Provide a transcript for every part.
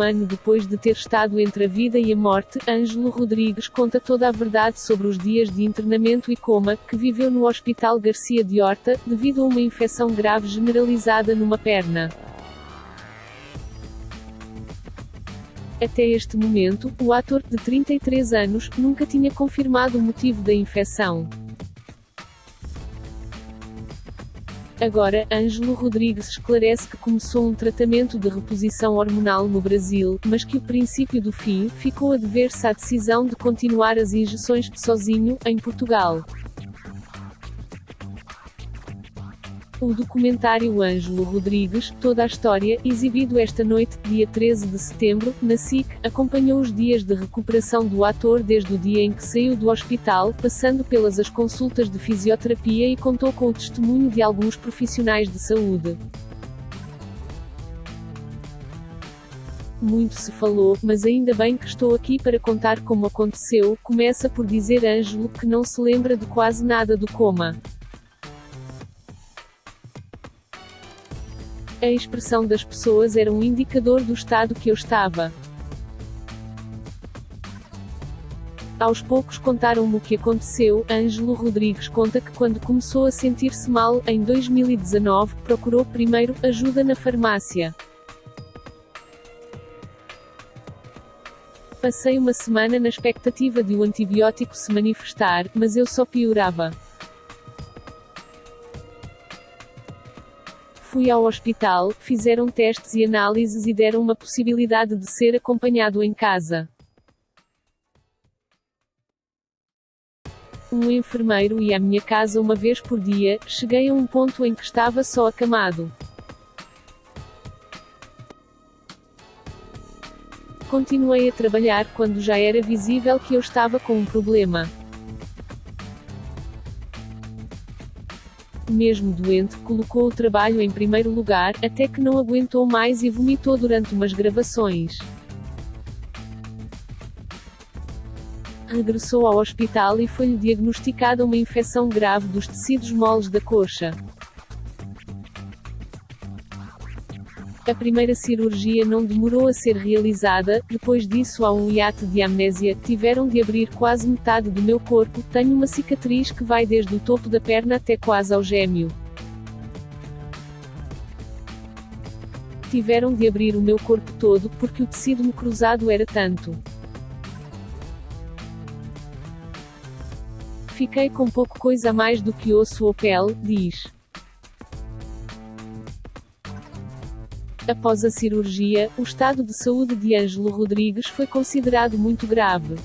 ano depois de ter estado entre a vida e a morte, Ângelo Rodrigues conta toda a verdade sobre os dias de internamento e coma, que viveu no Hospital Garcia de Horta, devido a uma infecção grave generalizada numa perna. Até este momento, o ator, de 33 anos, nunca tinha confirmado o motivo da infecção. Agora, Ângelo Rodrigues esclarece que começou um tratamento de reposição hormonal no Brasil, mas que o princípio do fim ficou a dever-se à decisão de continuar as injeções sozinho, em Portugal. O documentário Ângelo Rodrigues, Toda a História, exibido esta noite, dia 13 de setembro, na SIC, acompanhou os dias de recuperação do ator desde o dia em que saiu do hospital, passando pelas as consultas de fisioterapia e contou com o testemunho de alguns profissionais de saúde. Muito se falou, mas ainda bem que estou aqui para contar como aconteceu, começa por dizer Ângelo, que não se lembra de quase nada do coma. A expressão das pessoas era um indicador do estado que eu estava. Aos poucos contaram-me o que aconteceu. Ângelo Rodrigues conta que quando começou a sentir-se mal, em 2019, procurou primeiro ajuda na farmácia. Passei uma semana na expectativa de o antibiótico se manifestar, mas eu só piorava. Fui ao hospital, fizeram testes e análises e deram uma possibilidade de ser acompanhado em casa. Um enfermeiro ia à minha casa uma vez por dia. Cheguei a um ponto em que estava só acamado. Continuei a trabalhar quando já era visível que eu estava com um problema. Mesmo doente, colocou o trabalho em primeiro lugar, até que não aguentou mais e vomitou durante umas gravações. Regressou ao hospital e foi-lhe diagnosticada uma infecção grave dos tecidos moles da coxa. A primeira cirurgia não demorou a ser realizada. Depois disso há um hiato de amnésia. Tiveram de abrir quase metade do meu corpo. Tenho uma cicatriz que vai desde o topo da perna até quase ao gêmeo. Tiveram de abrir o meu corpo todo, porque o tecido necrosado era tanto. Fiquei com pouco coisa a mais do que osso ou pele, diz. Após a cirurgia, o estado de saúde de Ângelo Rodrigues foi considerado muito grave.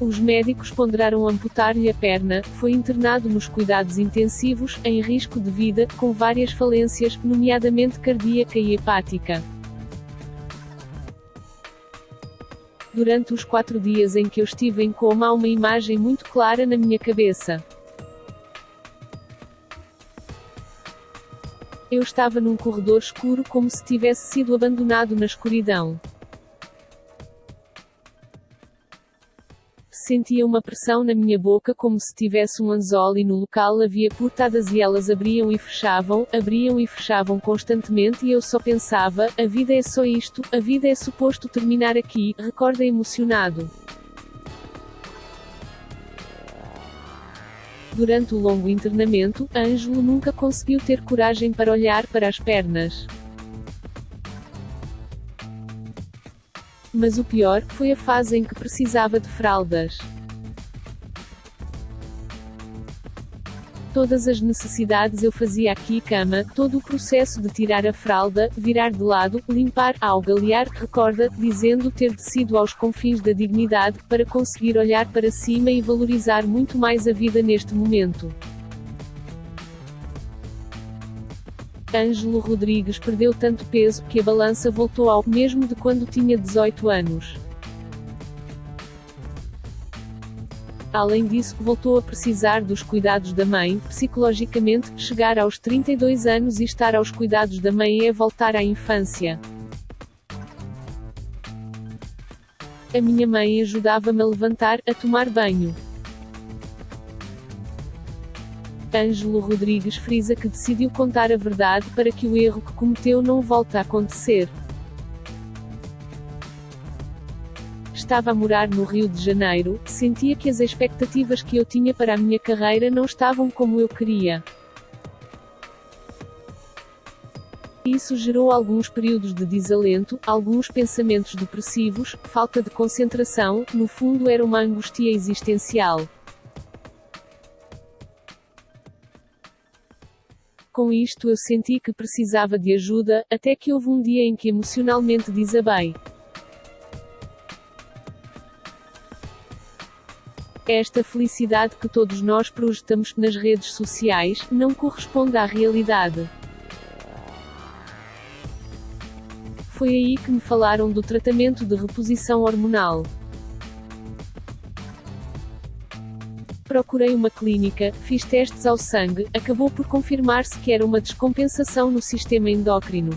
Os médicos ponderaram amputar-lhe a perna. Foi internado nos cuidados intensivos, em risco de vida, com várias falências, nomeadamente cardíaca e hepática. Durante os 4 dias em que eu estive em coma há uma imagem muito clara na minha cabeça. Eu estava num corredor escuro como se tivesse sido abandonado na escuridão. Sentia uma pressão na minha boca como se tivesse um anzol e no local havia portadas e elas abriam e fechavam constantemente e eu só pensava, a vida é só isto, a vida é suposto terminar aqui, recorda emocionado. Durante o longo internamento, Ângelo nunca conseguiu ter coragem para olhar para as pernas. Mas o pior, foi a fase em que precisava de fraldas. Todas as necessidades eu fazia aqui cama, todo o processo de tirar a fralda, virar de lado, limpar, algalear, recorda, dizendo ter descido aos confins da dignidade, para conseguir olhar para cima e valorizar muito mais a vida neste momento. Ângelo Rodrigues perdeu tanto peso, que a balança voltou ao mesmo de quando tinha 18 anos. Além disso, voltou a precisar dos cuidados da mãe. Psicologicamente, chegar aos 32 anos e estar aos cuidados da mãe é voltar à infância. A minha mãe ajudava-me a levantar, a tomar banho. Ângelo Rodrigues frisa que decidiu contar a verdade para que o erro que cometeu não volte a acontecer. Estava a morar no Rio de Janeiro, sentia que as expectativas que eu tinha para a minha carreira não estavam como eu queria. Isso gerou alguns períodos de desalento, alguns pensamentos depressivos, falta de concentração, no fundo era uma angústia existencial. Com isto eu senti que precisava de ajuda, até que houve um dia em que emocionalmente desabei. Esta felicidade que todos nós projetamos nas redes sociais, não corresponde à realidade. Foi aí que me falaram do tratamento de reposição hormonal. Procurei uma clínica, fiz testes ao sangue, acabou por confirmar-se que era uma descompensação no sistema endócrino.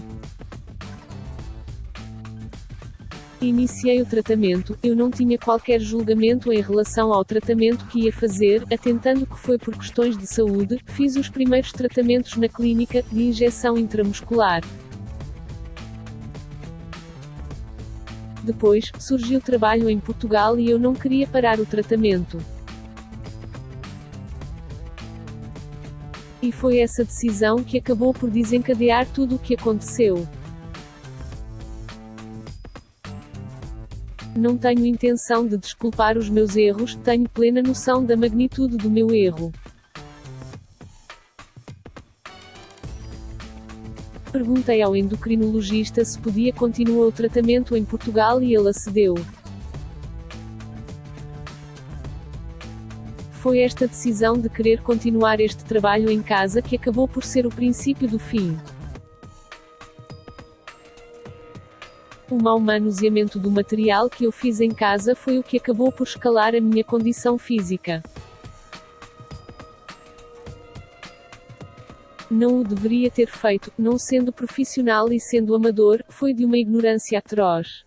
Iniciei o tratamento, eu não tinha qualquer julgamento em relação ao tratamento que ia fazer, atentando que foi por questões de saúde, fiz os primeiros tratamentos na clínica, de injeção intramuscular. Depois, surgiu trabalho em Portugal e eu não queria parar o tratamento. E foi essa decisão que acabou por desencadear tudo o que aconteceu. Não tenho intenção de desculpar os meus erros, tenho plena noção da magnitude do meu erro. Perguntei ao endocrinologista se podia continuar o tratamento em Portugal e ele acedeu. Foi esta decisão de querer continuar este trabalho em casa que acabou por ser o princípio do fim. O mau manuseamento do material que eu fiz em casa foi o que acabou por escalar a minha condição física. Não o deveria ter feito, não sendo profissional e sendo amador, foi de uma ignorância atroz.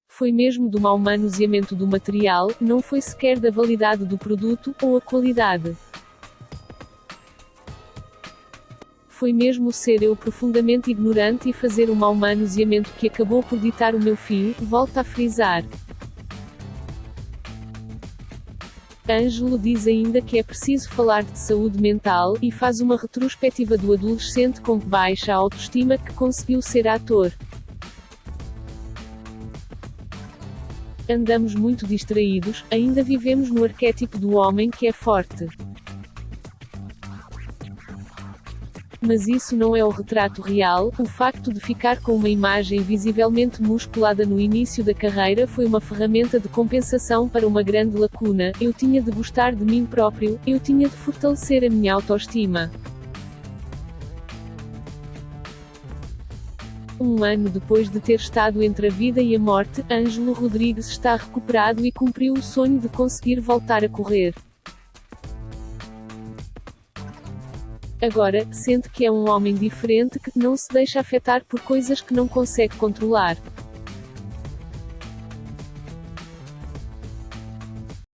Foi mesmo do mau manuseamento do material, não foi sequer da validade do produto, ou a qualidade. Foi mesmo ser eu profundamente ignorante e fazer o mau manuseamento que acabou por ditar o meu fim, volta a frisar. Ângelo diz ainda que é preciso falar de saúde mental, e faz uma retrospectiva do adolescente com baixa autoestima que conseguiu ser ator. Andamos muito distraídos, ainda vivemos no arquétipo do homem que é forte. Mas isso não é o retrato real, o facto de ficar com uma imagem visivelmente musculada no início da carreira foi uma ferramenta de compensação para uma grande lacuna, eu tinha de gostar de mim próprio, eu tinha de fortalecer a minha autoestima. Um ano depois de ter estado entre a vida e a morte, Ângelo Rodrigues está recuperado e cumpriu o sonho de conseguir voltar a correr. Agora, sente que é um homem diferente que não se deixa afetar por coisas que não consegue controlar.